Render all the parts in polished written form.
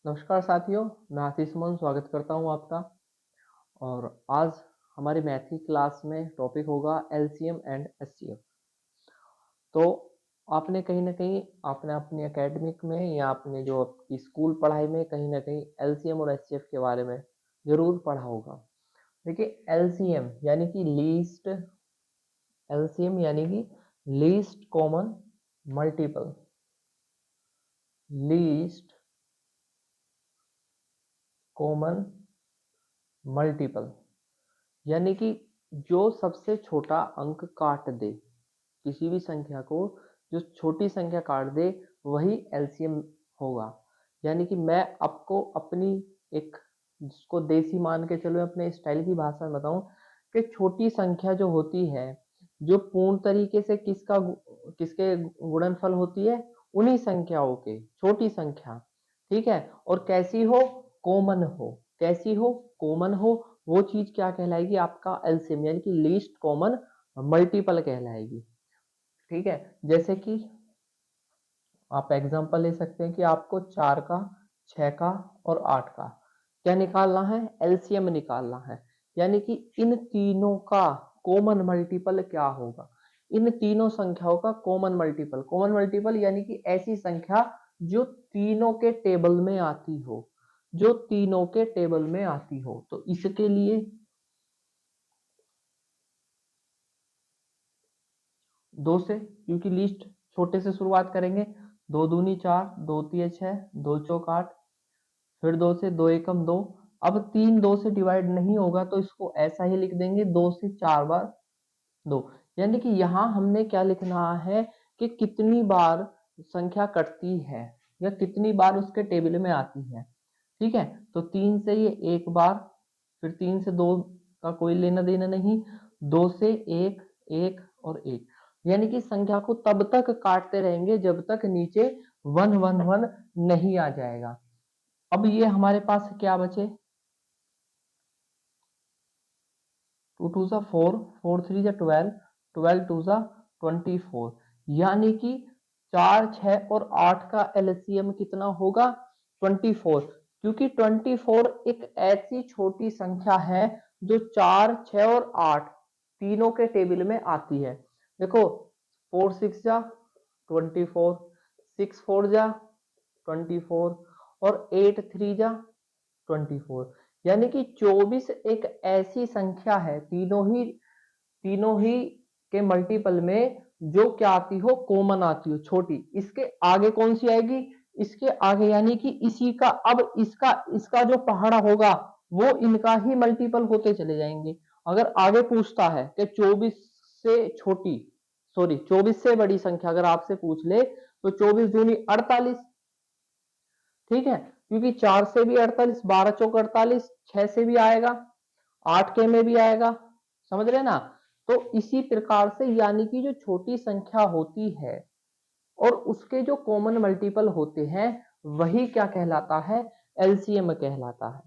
नमस्कार साथियों, मैं आशीष सुमन स्वागत करता हूँ आपका। और आज हमारी मैथ की क्लास में टॉपिक होगा एलसीएम एंड एचसीएफ। तो आपने कहीं ना कहीं आपने अपनी एकेडमिक में या अपने जो आपकी स्कूल पढ़ाई में कहीं ना कहीं एलसीएम और एचसीएफ के बारे में जरूर पढ़ा होगा। देखिए, एलसीएम यानी कि least common multiple. Least common multiple यानी कि जो सबसे छोटा अंक काट दे, किसी भी संख्या को जो छोटी संख्या काट दे वही एलसीएम होगा। यानी कि मैं आपको अपनी एक जिसको देसी मान के चलो अपने स्टाइल की भाषा में बताऊं कि छोटी संख्या जो होती है, जो पूर्ण तरीके से किसके गुणनफल होती है, उन्हीं संख्याओं के छोटी संख्या, ठीक है। और कैसी हो, कॉमन हो, कैसी हो, कॉमन हो, वो चीज क्या कहलाएगी, आपका एलसीएम यानी कि लीस्ट कॉमन मल्टीपल कहलाएगी। ठीक है। जैसे कि आप एग्जांपल ले सकते हैं कि आपको 4 का, 6 का और 8 का क्या निकालना है, एलसीएम निकालना है। यानी कि इन तीनों का कॉमन मल्टीपल क्या होगा, इन तीनों संख्याओं का कॉमन मल्टीपल। कॉमन मल्टीपल यानी कि ऐसी संख्या जो तीनों के टेबल में आती हो, जो तीनों के टेबल में आती हो। तो इसके लिए 2 से, क्योंकि लिस्ट छोटे से शुरुआत करेंगे। 2 दूनी 4, 2 तिया 6, 2 चौक 8, फिर 2 से, 2 एकम 2। अब 3 2 से डिवाइड नहीं होगा तो इसको ऐसा ही लिख देंगे, 2 से 4 बार 2। यानी कि यहाँ हमने क्या लिखना है कि कितनी बार संख्या कटती है या कितनी बार उसके टेबल में आती है। ठीक है। तो 3 से ये एक बार, फिर 3 से 2 का कोई लेना देना नहीं, 2 से 1, 1 और 1। यानी कि संख्या को तब तक काटते रहेंगे जब तक नीचे 1 1 1 नहीं आ जाएगा। अब ये हमारे पास क्या बचे, 2 2 जा 4, 4 3 जा 12, 12 2 जा 24। यानी कि 4, 6 और 8 का एलसीएम कितना होगा, 24। क्योंकि 24 एक ऐसी छोटी संख्या है जो 4, 6 और 8 तीनों के टेबल में आती है। देखो, 4 6 जा 24, 6 4 जा 24 और 8 3 जा 24। यानी कि 24 एक ऐसी संख्या है तीनों ही के मल्टीपल में जो क्या आती हो, कॉमन आती हो, छोटी। इसके आगे कौन सी आएगी, इसके आगे यानी कि इसी का, अब इसका इसका जो पहाड़ा होगा वो इनका ही मल्टीपल होते चले जाएंगे। अगर आगे पूछता है कि 24 से छोटी, सॉरी 24 से बड़ी संख्या अगर आपसे पूछ ले तो 24 दूनी 48। ठीक है। क्योंकि 4 से भी 48, 12 चौक 48, 6 से भी आएगा, 8 के में भी आएगा। समझ रहे ना। तो इसी प्रकार से यानी कि जो छोटी संख्या होती है और उसके जो कॉमन मल्टीपल होते हैं वही क्या कहलाता है, एलसीएम कहलाता है।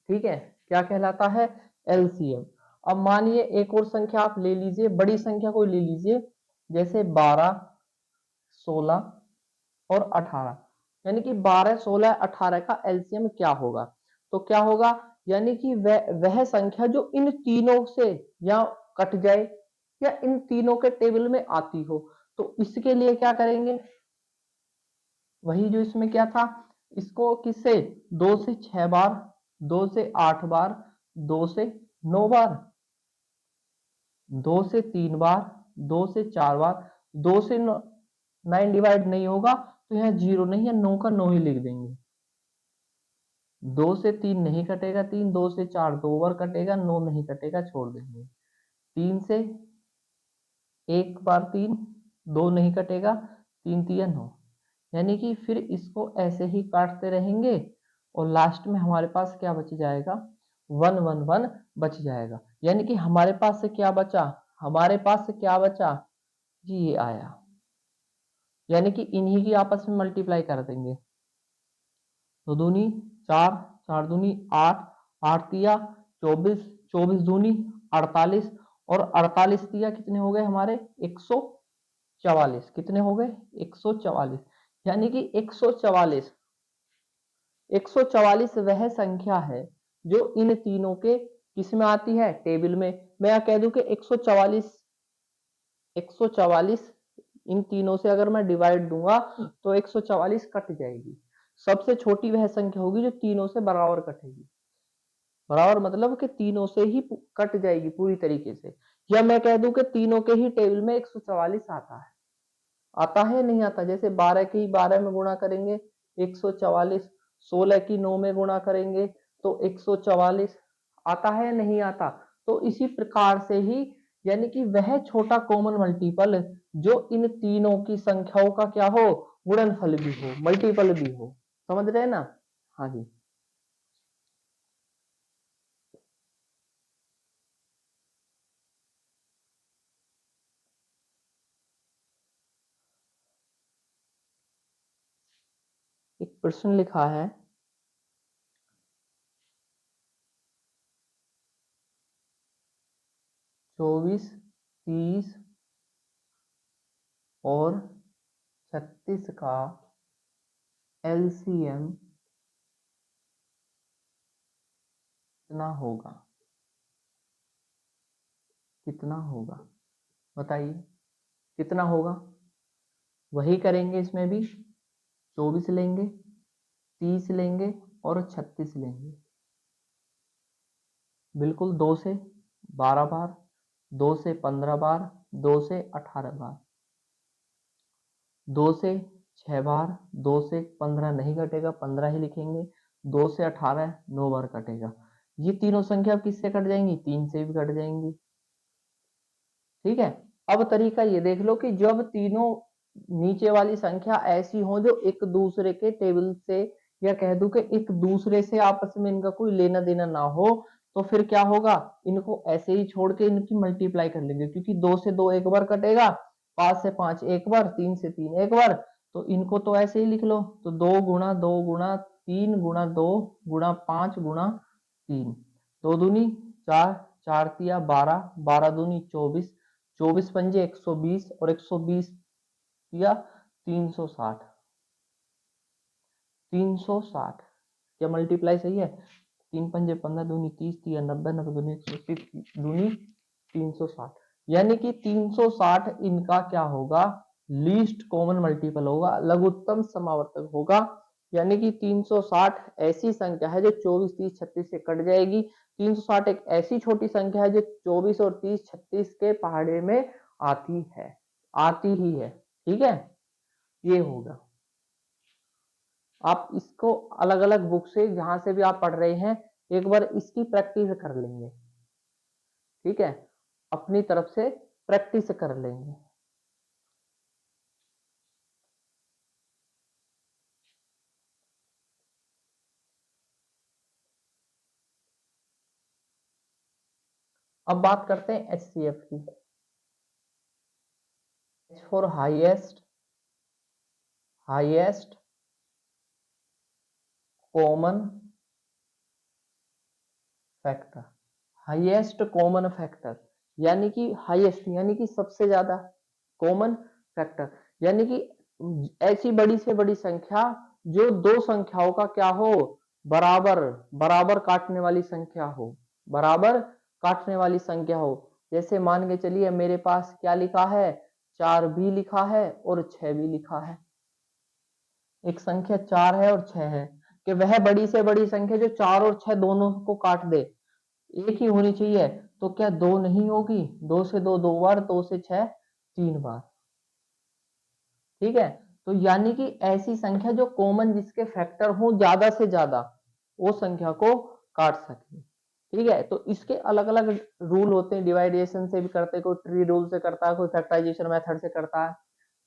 ठीक है। क्या कहलाता है, एलसीएम। अब मानिए एक और संख्या आप ले लीजिए, बड़ी संख्या कोई ले लीजिए, जैसे 12, 16 और 18। यानी कि 12, 16, 18 का एलसीएम क्या होगा, तो क्या होगा, यानी कि वह संख्या जो इन तीनों से या कट जाए या इन तीनों के टेबल में आती हो। तो इसके लिए क्या करेंगे, वही जो इसमें क्या था, इसको किससे, 2 से 6 बार, 2 से 8 बार, 2 से 9 बार, 2 से 3 बार, 2 से 4 बार, 2 से 9 डिवाइड नहीं होगा तो यहाँ 0 नहीं है, 9 का 9 ही लिख देंगे। 2 से 3 नहीं कटेगा 3, 2 से 4 2 बार कटेगा, 9 नहीं कटेगा, छोड़ देंगे। 3 से एक बार 3, 2 नहीं कटेगा, 3 तिया 9। यानी कि फिर इसको ऐसे ही काटते रहेंगे और लास्ट में हमारे पास क्या बच जाएगा, 1 1 1 बच जाएगा। यानी कि हमारे पास से क्या बचा, हमारे पास से क्या बचा जी, ये आया। यानी कि इन्हीं की आपस में मल्टीप्लाई कर देंगे। 2 दूनी 4, 4 दूनी 8, 8 तिया 24, 24 दूनी 48 और 48 तिया कितने हो गए हमारे, 144। कितने हो गए, 144। यानी कि 144 144 वह संख्या है जो इन तीनों के किस में आती है, टेबल में। मैं यहाँ कह दूं कि 144 इन तीनों से अगर मैं डिवाइड दूंगा तो 144 कट जाएगी। सबसे छोटी वह संख्या होगी जो तीनों से बराबर कटेगी। बराबर मतलब कि तीनों से ही कट जाएगी पूरी तरीके से। या मैं कह दूं कि तीनों के ही टेबल में 144 आता है नहीं आता। जैसे 12 की 12 में गुणा करेंगे 144, 16 की 9 में गुणा करेंगे तो 144 आता है नहीं आता। तो इसी प्रकार से ही यानी कि वह छोटा कॉमन मल्टीपल जो इन तीनों की संख्याओं का क्या हो, गुणनफल भी हो, मल्टीपल भी हो। समझ रहे हैं ना? हाँ जी। एक प्रश्न लिखा है, 24, 30 और 36 का एलसीएम कितना होगा? कितना होगा बताइए, कितना होगा? वही करेंगे इसमें भी, 24 लेंगे, 30 लेंगे और 36 लेंगे। बिल्कुल 2 से 12 बार, 2 से 15 बार, 2 से 18 बार, 2 से 6 बार, 2 से 15 नहीं कटेगा, 15 ही लिखेंगे, 2 से 18 9 बार कटेगा। ये तीनों संख्या किससे कट जाएंगी? 3 से भी कट जाएंगी। ठीक है। अब तरीका ये देख लो कि जब तीनों नीचे वाली संख्या ऐसी हो जो एक दूसरे के टेबल से, या कह दूं कि एक दूसरे से आपस में इनका कोई लेना देना ना हो, तो फिर क्या होगा, इनको ऐसे ही छोड़ के इनकी मल्टीप्लाई कर लेंगे। क्योंकि 2 से 2 एक बार कटेगा, 5 से 5 एक बार, 3 से 3 एक बार, तो इनको तो ऐसे ही लिख लो। तो 2 गुणा 2 गुणा 3 गुणा 2 गुणा 5 गुणा 3, 2 दूनी 4, 4 तिया 12, 12 दूनी 24, 24 पंजे 120 और 120 या 360, 360 क्या मल्टीप्लाई सही है? 3 पंजे 15 दूनी 30 तिया 90, 90 दूनी 180 दूनी 360, यानी कि 360 इनका क्या होगा, लीस्ट कॉमन मल्टीपल होगा, लघुत्तम समावर्तक होगा। यानी कि 360 ऐसी संख्या है जो 24, 30, 36 से कट जाएगी। 360 एक ऐसी छोटी संख्या है जो 24 और 30, 36 के पहाड़े में आती है, आती ही है। ठीक है, ये होगा। आप इसको अलग अलग बुक से जहां से भी आप पढ़ रहे हैं एक बार इसकी प्रैक्टिस कर लेंगे। ठीक है, अपनी तरफ से प्रैक्टिस कर लेंगे। अब बात करते हैं एचसीएफ की। H for highest, highest common factor, highest common factor यानी कि हाईएस्ट यानी कि सबसे ज्यादा, कॉमन फैक्टर यानी कि ऐसी बड़ी से बड़ी संख्या जो दो संख्याओं का क्या हो, बराबर, बराबर काटने वाली संख्या हो, बराबर काटने वाली संख्या हो। जैसे मान के चलिए मेरे पास क्या लिखा है, 4 भी लिखा है और 6 भी लिखा है। एक संख्या 4 है और 6 है, कि वह बड़ी से बड़ी संख्या जो 4 और 6 दोनों को काट दे, एक ही होनी चाहिए। तो क्या 2 नहीं होगी? 2 से 2 2 बार, 2 से 6 3 बार। ठीक है, तो यानी कि ऐसी संख्या जो कॉमन जिसके फैक्टर हो ज्यादा से ज्यादा, वो संख्या को काट सके। ठीक है, तो इसके अलग अलग रूल होते हैं, डिवाइडेशन से भी करते हैं, कोई ट्री रूल से करता है, कोई फैक्टराइजेशन मेथड से करता है।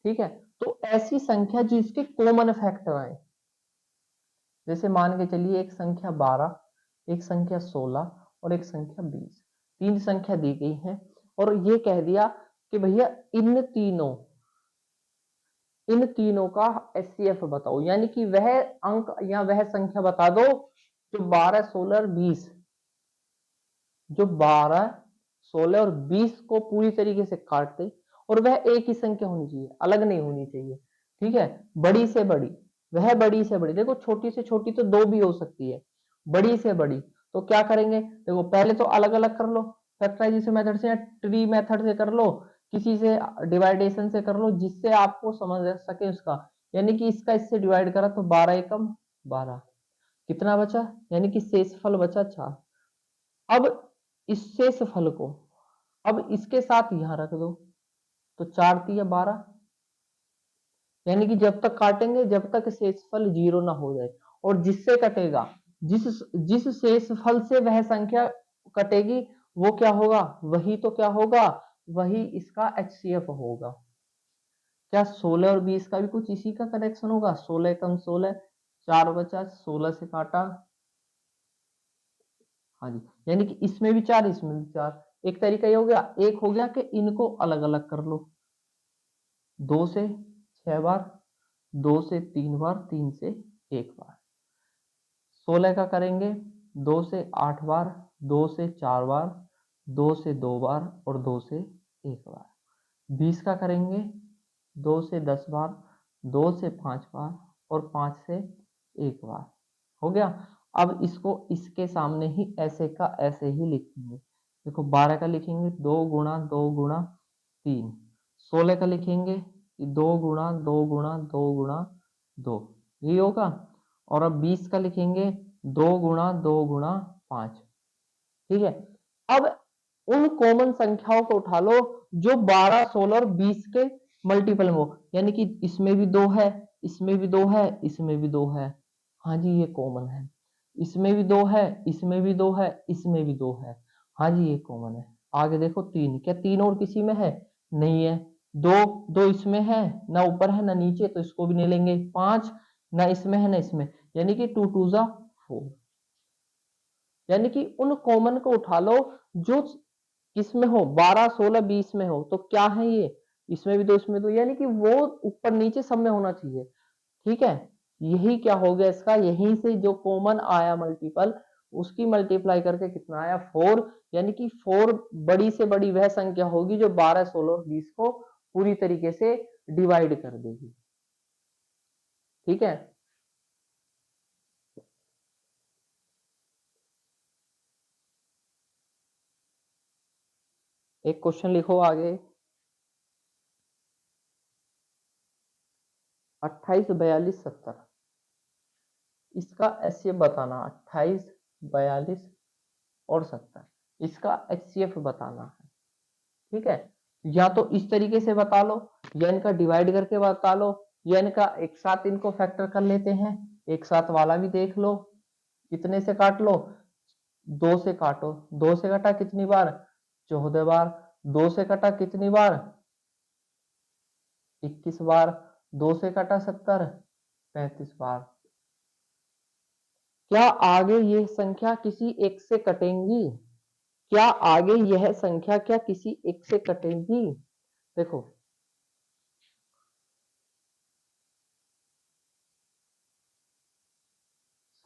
ठीक है, तो ऐसी संख्या जिसके कॉमन फैक्टर आए, जैसे मान के चलिए एक संख्या 12, एक संख्या 16 और एक संख्या 20, तीन संख्या दी गई है और ये कह दिया कि भैया इन तीनों का एचसीएफ बताओ, यानी कि वह अंक या वह संख्या बता दो जो 12, 16 और 20, जो 12, 16 और 20 को पूरी तरीके से काट दे, और वह एक ही संख्या होनी चाहिए, अलग नहीं होनी चाहिए। ठीक है, बड़ी से बड़ी, वह बड़ी से बड़ी, देखो छोटी से छोटी तो 2 भी हो सकती है, बड़ी से बड़ी, तो क्या करेंगे, देखो पहले तो अलग अलग कर लो, फैक्टराइजेशन मेथड से या ट्री मेथड से कर लो, किसी से डिवाइडेशन से कर लो, जिससे आपको समझ सके उसका। यानी कि इसका इससे डिवाइड करा तो 12 एकम 12, कितना बचा, यानी कि शेषफल बचा 4। अब इस शेषफल को अब इसके साथ यहां रख दो, तो 4 तिया 12, यानी कि जब तक काटेंगे जब तक शेषफल 0 ना हो जाए, और जिससे कटेगा, जिस जिस शेषफल से वह संख्या कटेगी वो क्या होगा, वही तो क्या होगा, वही इसका HCF होगा। क्या 16 और 20 का भी कुछ इसी का कनेक्शन होगा, 16 कम 16, 4 बचा, 16 से काटा, हाँ जी, यानी कि इसमें भी 4 इसमें भी 4। एक तरीका ये हो गया, एक हो गया कि इनको अलग अलग कर लो, 2 से 6 बार, 2 से 3 बार, 3 से 1 बार। 16 का करेंगे 2 से 8 बार, 2 से 4 बार, 2 से 2 बार और 2 से 1 बार। 20 का करेंगे 2 से 10 बार, 2 से 5 बार और 5 से 1 बार। हो गया। अब इसको इसके सामने ही ऐसे का ऐसे ही लिखेंगे। देखो 12 का लिखेंगे 2 गुणा 2 गुणा 3, 16 का लिखेंगे 2 गुणा 2 गुणा 2 गुणा 2, ये होगा। और अब 20 का लिखेंगे 2 गुणा 2 गुणा 5, ठीक है। अब उन कॉमन संख्याओं को उठा लो जो 12, 16 और 20 के मल्टीपल में हो, यानी कि इसमें भी 2 है, इसमें भी 2 है, इसमें भी 2 है, हाँ जी ये कॉमन है, इसमें भी 2 है, इसमें भी 2 है, इसमें भी 2 है, हाँ जी ये कॉमन है। आगे देखो 3, क्या 3 और किसी में है, नहीं है। 2, 2 इसमें है, ना ऊपर है ना नीचे, तो इसको भी नहीं लेंगे। 5 ना इसमें है ना इसमें, यानी कि 2 2 जा 4, यानी कि उन कॉमन को उठा लो जो किसमें हो, 12, 16, 20 में हो, तो क्या है ये, इसमें भी 2 इसमें 2, यानी कि वो ऊपर नीचे सब में होना चाहिए, ठीक है। यही क्या हो गया इसका, यहीं से जो कॉमन आया मल्टीपल, उसकी मल्टीप्लाई करके कितना आया 4, यानी कि 4 बड़ी से बड़ी वह संख्या होगी जो 12, 16 और 20 को पूरी तरीके से डिवाइड कर देगी, ठीक है। एक क्वेश्चन लिखो आगे, 28, 42, 70, इसका HCF बताना, 28, 42 और 70, इसका HCF बताना है, ठीक है। या तो इस तरीके से बता लो, या इनका डिवाइड करके बता लो, या इनका एक साथ इनको फैक्टर कर लेते हैं, एक साथ वाला भी देख लो, कितने से काट लो, 2 से काटो, 2 से कटा कितनी बार, 14 बार, 2 से कटा कितनी बार, 21 बार, 2 से कटा 70, 35 बार। क्या आगे ये संख्या किसी एक से कटेंगी, क्या आगे यह संख्या क्या किसी एक से कटेगी, देखो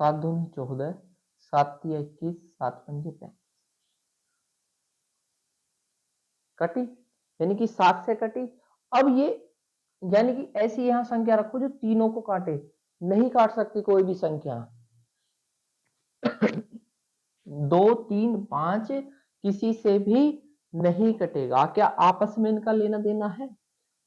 7 दूनी 14, 7 तिया 21, 7 पंजे 35, कटी, यानी कि 7 से कटी। अब ये यानी कि ऐसी यहां संख्या रखो जो तीनों को काटे, नहीं काट सकती कोई भी संख्या, 2, 3, 5 किसी से भी नहीं कटेगा। क्या आपस में इनका लेना देना है,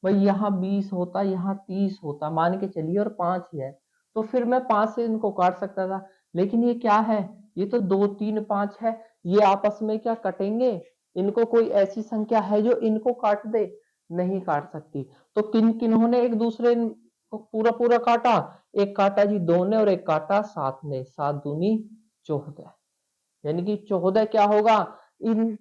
भाई यहाँ 20 होता, यहाँ 30 होता, मान के चलिए, और 5 ही है, तो फिर मैं 5 से इनको काट सकता था। लेकिन ये क्या है, ये तो 2, 3, 5 है, ये आपस में क्या कटेंगे, इनको कोई ऐसी संख्या है जो इनको काट दे, नहीं काट सकती। तो किन किन्होंने एक दूसरे को पूरा पूरा काटा, एक काटा जी 2 ने और एक काटा 7 ने, 7 दूनी 14, यानी कि 14 क्या होगा, इन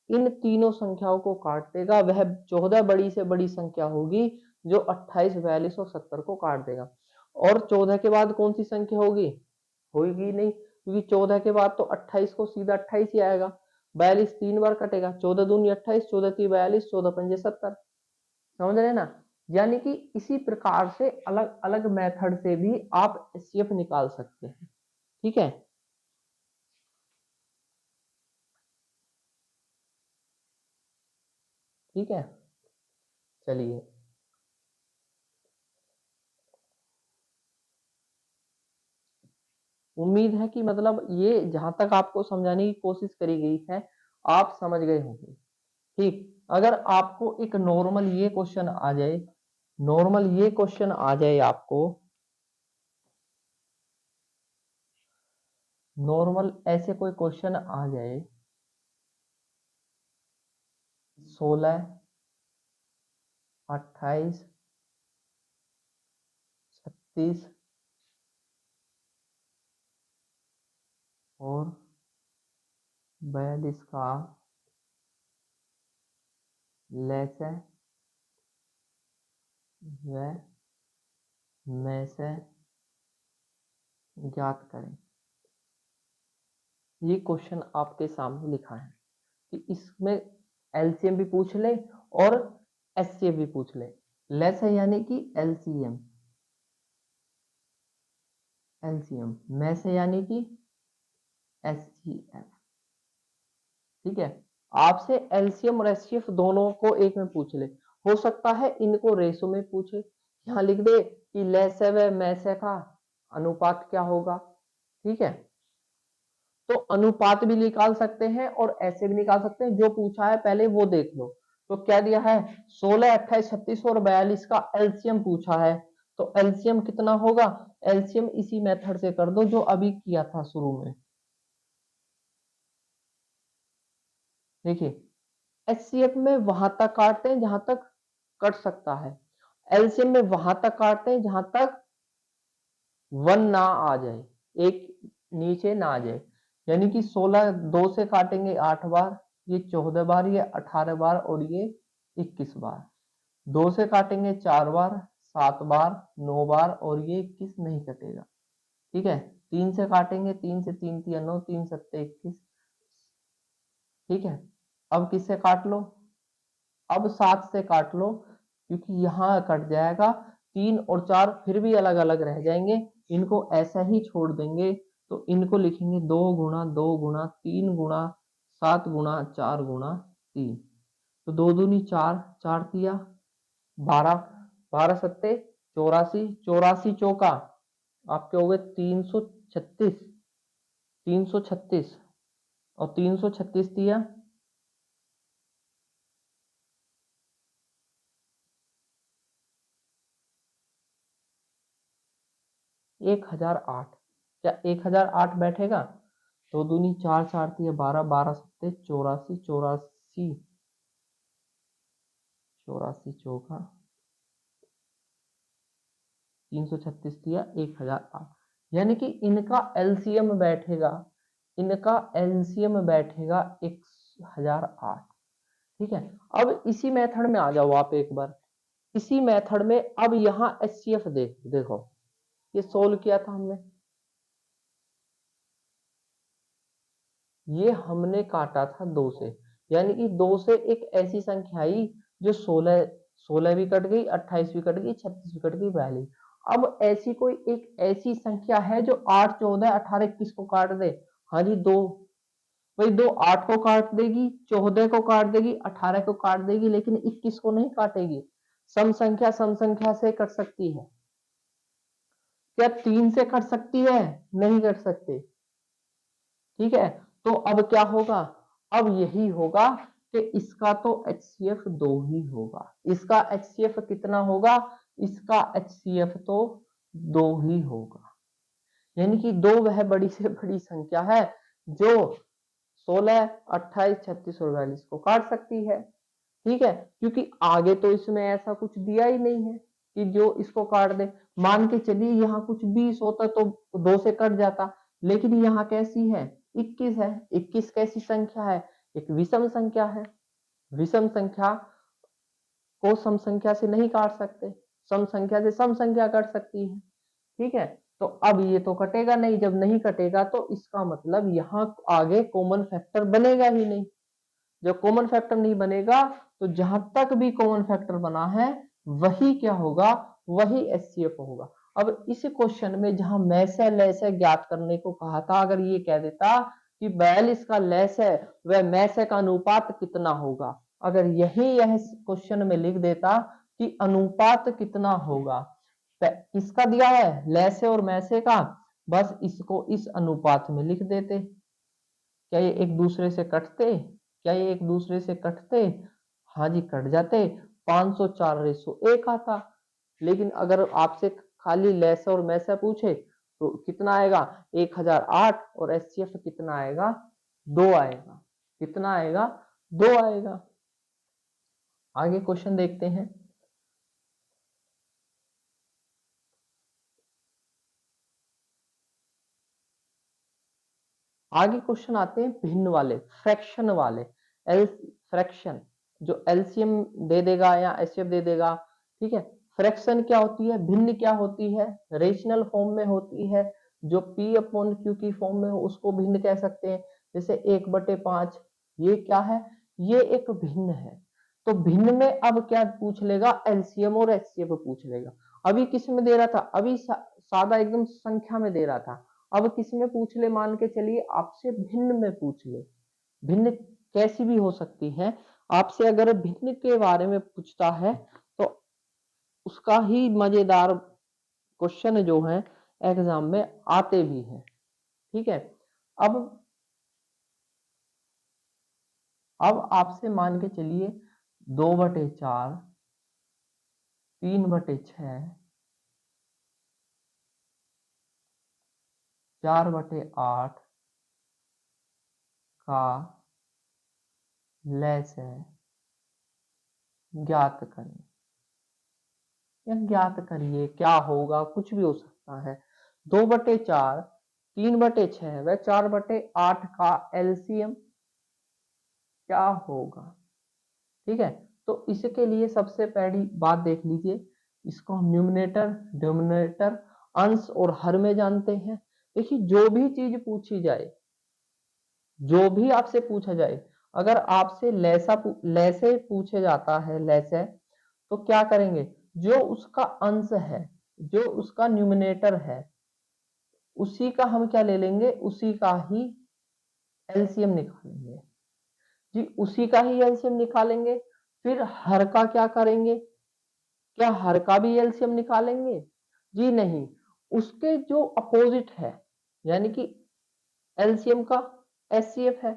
इन तीनों संख्याओं को काट देगा, वह 14 बड़ी से बड़ी संख्या होगी जो 28, 42 और 70 को काट देगा। और 14 के बाद कौन सी संख्या होगी, होगी नहीं, क्योंकि 14 के बाद तो 28 को सीधा 28 ही आएगा, 42 3 बार कटेगा, 14 दूनी 28, 14 3 42, 14 पंजे 70, समझ रहे ना। यानी कि इसी प्रकार से अलग अलग मेथड से भी आप एचसीएफ निकाल सकते हैं, ठीक है। ठीक है, चलिए उम्मीद है कि मतलब ये जहां तक आपको समझाने की कोशिश करी गई है आप समझ गए होंगे। ठीक, अगर आपको एक नॉर्मल ये क्वेश्चन आ जाए, नॉर्मल ये क्वेश्चन आ जाए आपको, नॉर्मल ऐसे कोई क्वेश्चन आ जाए 16, 28, 36 और 42 का लैसे व में से ज्ञात करें। ये क्वेश्चन आपके सामने लिखा है कि इसमें एलसीएम भी पूछ ले और एचसीएफ भी पूछ ले। लेस है यानी कि एलसीएम, एलसीएम में से यानी कि एचसीएफ। ठीक है, आपसे एलसीएम और एचसीएफ दोनों को एक में पूछ ले, हो सकता है इनको रेशो में पूछे। यहाँ लिख दे कि लेस है व में से का अनुपात क्या होगा। ठीक है, तो अनुपात भी निकाल सकते हैं और ऐसे भी निकाल सकते हैं। जो पूछा है पहले वो देख लो। तो क्या दिया है 16, 28, 36 और 42 का एलसीएम पूछा है। तो एलसीएम कितना होगा, एलसीएम इसी मेथड से कर दो जो अभी किया था शुरू में। देखिए एचसीएफ में वहां तक काटते हैं जहां तक कट सकता है, एलसीएम में वहां तक काटते हैं जहां तक 1 ना आ जाए, एक नीचे ना आ जाए। यानी कि 16 2 से काटेंगे 8 बार, ये 14 बार, ये 18 बार और ये 21 बार। 2 से काटेंगे 4 बार, 7 बार, 9 बार और ये 21 नहीं कटेगा। ठीक है, 3 से काटेंगे, 3 से 3 3 9, 3 7 21। ठीक है, अब किससे काट लो, अब 7 से काट लो क्योंकि यहाँ कट जाएगा। 3 और 4 फिर भी अलग अलग रह जाएंगे, इनको ऐसा ही छोड़ देंगे। तो इनको लिखेंगे 2 गुणा 2 गुणा 3 गुणा 7 गुणा 4 गुणा 3। तो 2 दूनी 4, 4 तिया 12, 12 सत्ते 84, 84 चौका आपके हो गए 336, 336 और 336 दिया 1008। क्या 1008 बैठेगा? 2 दूनी 4, 4 तिया 12, 12 सत्ते 84, 84, 84 चौका 336 दिया 1008। यानी कि इनका एलसीएम बैठेगा, इनका एलसीएम बैठेगा 1008। ठीक है, अब इसी मेथड में आ जाओ आप एक बार, इसी मेथड में। अब यहाँ एचसीएफ देखो ये सोल्व किया था हमने, ये हमने काटा था 2 से, यानी कि 2 से एक ऐसी संख्या आई जो 16 भी कट गई, 28 भी कट गई, 36 भी कट गई, 42। अब ऐसी कोई एक ऐसी संख्या है जो 8, 14, 18, 21 को काट दे। हाँ जी, 2 भाई, 2 8 को काट देगी, 14 को काट देगी, 18 को काट देगी, लेकिन 21 को नहीं काटेगी। सम संख्या से कट सकती है। क्या 3 से कट सकती है? नहीं कट सकते। ठीक है, तो अब क्या होगा, अब यही होगा कि इसका तो एचसीएफ 2 ही होगा। इसका एचसीएफ कितना होगा, इसका एचसीएफ तो 2 ही होगा। यानी कि 2 वह बड़ी से बड़ी संख्या है जो 16, 28, 36 और 42 को काट सकती है। ठीक है, क्योंकि आगे तो इसमें ऐसा कुछ दिया ही नहीं है कि जो इसको काट दे। मान के चलिए यहाँ कुछ 20 होता तो 2 से कट जाता, लेकिन यहाँ कैसी है 21 है। 21 कैसी संख्या है, एक विषम संख्या है। विषम संख्या को सम संख्या से नहीं काट सकते, सम संख्या से सम संख्या कट सकती है। ठीक है, तो अब ये तो कटेगा नहीं, जब नहीं कटेगा तो इसका मतलब यहाँ आगे कॉमन फैक्टर बनेगा ही नहीं। जब कॉमन फैक्टर नहीं बनेगा तो जहां तक भी कॉमन फैक्टर बना है वही क्या होगा, वही एचसीएफ होगा। अब इस क्वेश्चन में जहां मैस है लेस है ज्ञात करने को कहा था, अगर ये कह देता कि 42 का लेस है वह मैस है का अनुपात कितना होगा, अगर यह क्वेश्चन में लिख देता कि अनुपात कितना होगा, किसका दिया है लेस है और मैसे का, बस इसको इस अनुपात में लिख देते। क्या ये एक दूसरे से कटते? क्या ये एक दूसरे से कटते? हाँ जी, कट जाते। 504:1 आता। लेकिन अगर आपसे खाली लैसा और मैसा पूछे तो कितना आएगा? 1008 और एचसीएफ कितना आएगा? 2 आएगा। कितना आएगा? 2 आएगा। आगे क्वेश्चन देखते हैं। आगे क्वेश्चन आते हैं भिन्न वाले, फ्रैक्शन वाले। फ्रैक्शन जो एलसीएम दे देगा या एचसीएफ दे देगा, ठीक है। फ्रैक्शन क्या होती है? भिन्न क्या होती है? रेशनल फॉर्म में होती है। जो P/Q की फॉर्म में हो उसको भिन्न कह सकते हैं। जैसे 1/5, ये क्या है? ये एक भिन्न है। तो भिन्न में अब क्या पूछ लेगा? एलसीएम और एचसीएफ पूछ लेगा। अभी किस में दे रहा था? अभी सादा एकदम संख्या में दे रहा था। अब किस में पूछ ले? मान के चलिए आपसे भिन्न में पूछ ले। भिन्न कैसी भी हो सकती है। आपसे अगर भिन्न के बारे में पूछता है तो उसका ही मजेदार क्वेश्चन जो है एग्जाम में आते भी हैं, ठीक है। अब आपसे मान के चलिए 2/4, 3/6, 4/8 का लैस है, ज्ञात करें। या ज्ञात करिए क्या होगा, कुछ भी हो सकता है। 2/4, 3/6 व 4/8 का एलसीएम क्या होगा? ठीक है। तो इसके लिए सबसे पहली बात देख लीजिए, इसको हम न्यूमरेटर, डिनोमिनेटर, अंश और हर में जानते हैं। देखिए जो भी चीज पूछी जाए, जो भी आपसे पूछा जाए, अगर आपसे लैसे पूछे जाता है, लैसे, तो क्या करेंगे? जो उसका अंश है, जो उसका न्यूमरेटर है, उसी का हम क्या ले लेंगे? उसी का ही एलसीएम निकालेंगे जी, उसी का ही एलसीएम निकालेंगे। फिर हर का क्या करेंगे? क्या हर का भी एलसीएम निकालेंगे? जी नहीं, उसके जो अपोजिट है, यानी कि एलसीएम का एचसीएफ है,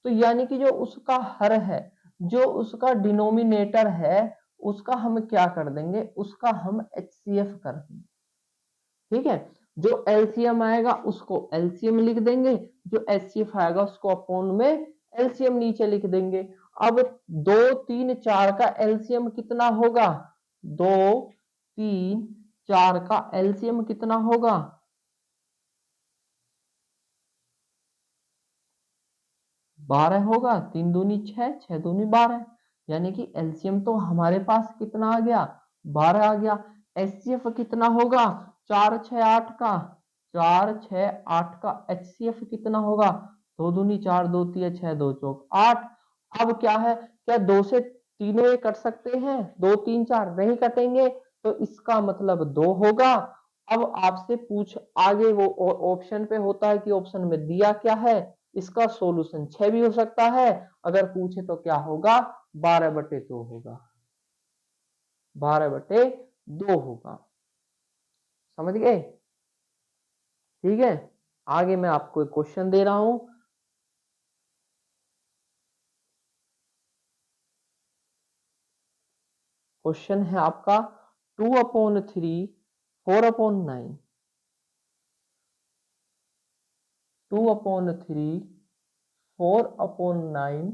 तो यानी कि जो उसका हर है, जो उसका डिनोमिनेटर है, उसका हम क्या कर देंगे? उसका हम एचसीएफ कर देंगे, ठीक है। जो एलसीएम आएगा उसको एलसीएम लिख देंगे, जो एचसीएफ आएगा उसको अपोन में एलसीएम नीचे लिख देंगे। अब 2, 3, 4 का एलसीएम कितना होगा? 2, 3, 4 का एलसीएम कितना होगा? 12 होगा। 3 दूनी 6, 6 दूनी 12, यानी कि एलसीएम तो हमारे पास कितना आ गया? 12 आ गया। एचसीएफ कितना होगा? 4, 6, 8 का, 4, 6, 8 का एचसीएफ कितना होगा? 2 दूनी 4, 2 3 6, 2 चौक 8। अब क्या है? क्या 2 से तीनों ये कट सकते हैं? 2, 3, 4 नहीं कटेंगे, तो इसका मतलब 2 होगा। अब आपसे पूछ आगे वो ऑप्शन पे होता है कि ऑप्शन में दिया क्या है, इसका सॉल्यूशन 6 भी हो सकता है। अगर पूछे तो क्या होगा? 12/2 होगा। 12/2 होगा। समझ गए? ठीक है। आगे मैं आपको एक क्वेश्चन दे रहा हूं। क्वेश्चन है आपका 2/3, 4/9, 2/3, 4/9,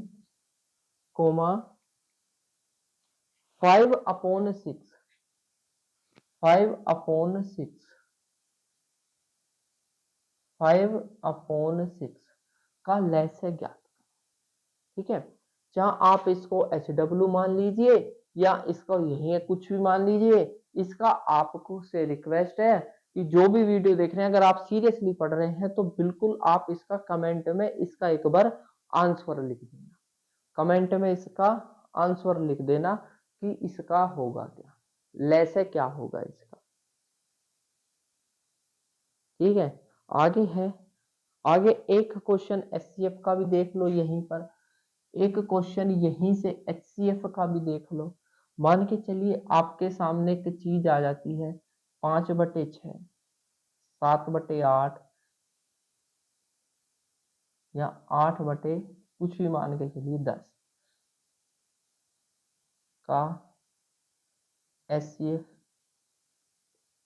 5/6, 5/6, 5/6 का लैसे ज्ञात, ठीक है। जहां आप इसको HW मान लीजिए या इसको यही कुछ भी मान लीजिए। इसका आपको से रिक्वेस्ट है कि जो भी वीडियो देख रहे हैं, अगर आप सीरियसली पढ़ रहे हैं तो बिल्कुल आप इसका कमेंट में इसका एक बार आंसर लिख देना। कमेंट में इसका आंसर लिख देना कि इसका होगा क्या, लैसे क्या होगा इसका, ठीक है। आगे है, आगे एक क्वेश्चन एचसीएफ का भी देख लो यहीं पर। एक क्वेश्चन यहीं से एचसीएफ का भी देख लो। मान के चलिए आपके सामने एक चीज आ जाती है 5/6, 7/8, या 8 बटे कुछ भी मान के चलिए 10 का HCF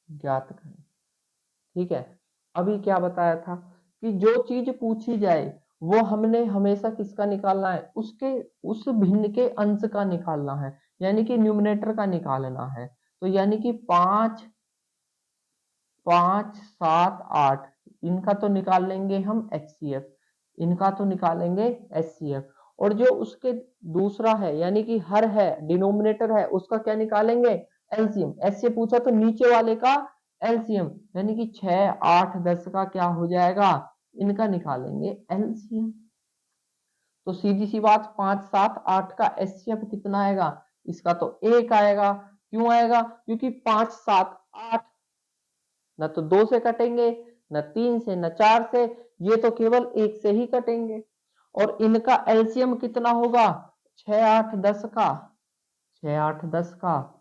ज्ञात करें। ठीक है, अभी क्या बताया था कि जो चीज पूछी जाए वो हमने हमेशा किसका निकालना है, उसके उस भिन्न के अंश का निकालना है, यानी कि न्यूमरेटर का निकालना है। तो यानी कि 5, 5, 7, 8 इनका तो निकाल लेंगे हम HCF, इनका तो निकालेंगे HCF, और जो उसके दूसरा है यानी कि हर है, डिनोमिनेटर है, उसका क्या निकालेंगे, एलसीएम। ऐसे पूछा तो नीचे वाले का एलसीएम, यानी कि 6, 8, 10 का क्या हो जाएगा, इनका निकालेंगे एलसीएम। तो सीधी सी बात 5, 7, 8 का HCF कितना आएगा, इसका तो 1 आएगा। क्यों आएगा, क्योंकि 5, 7, 8 न तो 2 से कटेंगे, न 3 से, न 4 से, ये तो केवल 1 से ही कटेंगे। और इनका एलसीएम कितना होगा, 6, 8, 10 का, 6, 8, 10 का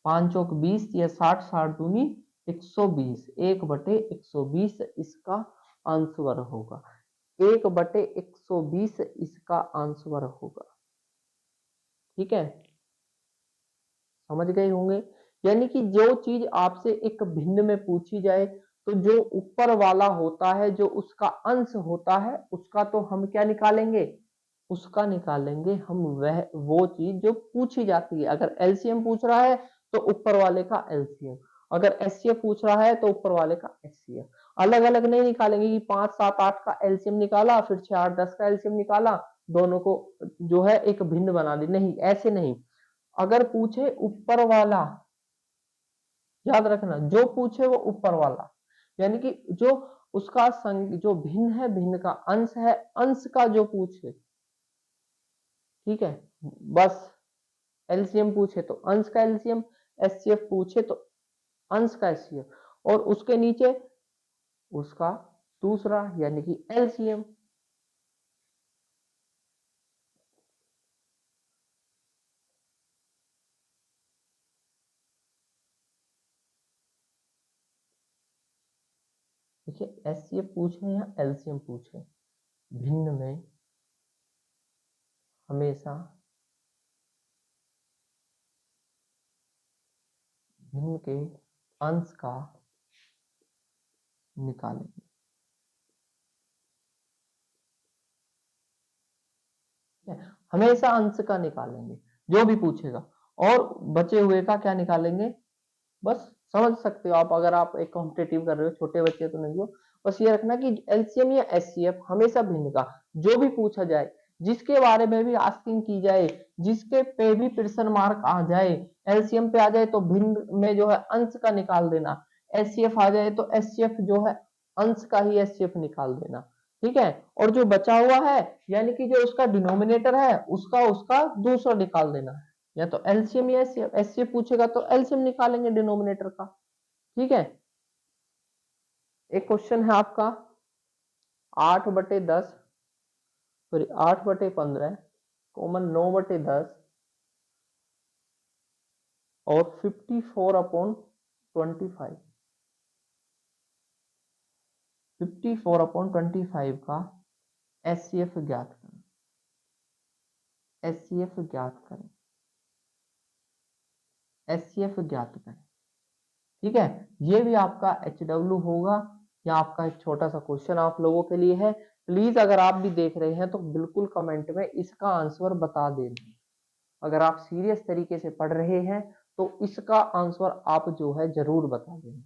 5 चौक 20 या 60, 60 दूनी 120, 1 बटे 120 इसका आंसर होगा, 1 बटे 120 इसका आंसर होगा। ठीक है, समझ गए होंगे। यानी कि जो चीज आपसे एक भिन्न में पूछी जाए तो जो ऊपर वाला होता है, जो उसका अंश होता है, उसका तो हम क्या निकालेंगे, उसका निकालेंगे हम वह वो चीज जो पूछी जाती है। अगर एलसीएम पूछ रहा है तो ऊपर वाले का एलसीएम, अगर एचसीएफ पूछ रहा है तो ऊपर वाले का एचसीएफ। अलग अलग नहीं निकालेंगे कि 5, 7, 8 का एलसीएम निकाला, फिर 6, 8, 10 का एलसीएम निकाला, दोनों को जो है एक भिन्न बना दी, नहीं, ऐसे नहीं। अगर पूछे ऊपर वाला, याद रखना, जो पूछे वो ऊपर वाला, यानी कि जो उसका जो भिन्न है, भिन्न का अंश है, अंश का जो पूछे। ठीक है, बस एलसीएम पूछे तो अंश का एलसीएम, एचसीएफ पूछे तो अंश का एचसीएफ, और उसके नीचे उसका दूसरा यानी कि एलसीएम। देखिए एचसीएफ पूछे या एलसीएम पूछे, भिन्न में हमेशा भिन्न के अंश का निकालेंगे। हमेशा अंश का निकालेंगे जो भी पूछेगा, और बचे हुए का क्या निकालेंगे, बस समझ सकते हो आप। अगर आप एक कॉम्पिटेटिव कर रहे हो, छोटे बच्चे तो नहीं हो, बस ये रखना कि एलसीएम या एचसीएफ हमेशा भिन्न का जो भी पूछा जाए, जिसके बारे में भी आस्किंग की जाए, जिसके पे भी प्रश्न मार्क आ जाए, एलसीएम पे आ जाए तो भिन्न में जो है अंश का निकाल देना, एचसीएफ आ जाए तो एचसीएफ जो है अंश का ही एचसीएफ निकाल देना। ठीक है, और जो बचा हुआ है यानी कि जो उसका डिनोमिनेटर है उसका उसका दूसरा निकाल देना है, या तो एलसीएम या एचसीएफ पूछेगा तो एलसीएम निकालेंगे डिनोमिनेटर का। ठीक है, एक क्वेश्चन है आपका 8/10, सॉरी 8/15, कॉमन 9/10 और 54/25, 54/25 का एचसीएफ ज्ञात करें, एचसीएफ ज्ञात करें, एचसीएफ ज्ञात करें। ठीक है, ये भी आपका HW होगा, या आपका एक छोटा सा क्वेश्चन आप लोगों के लिए है। प्लीज अगर आप भी देख रहे हैं तो बिल्कुल कमेंट में इसका आंसर बता देना। अगर आप सीरियस तरीके से पढ़ रहे हैं तो इसका आंसर आप जो है जरूर बता देना।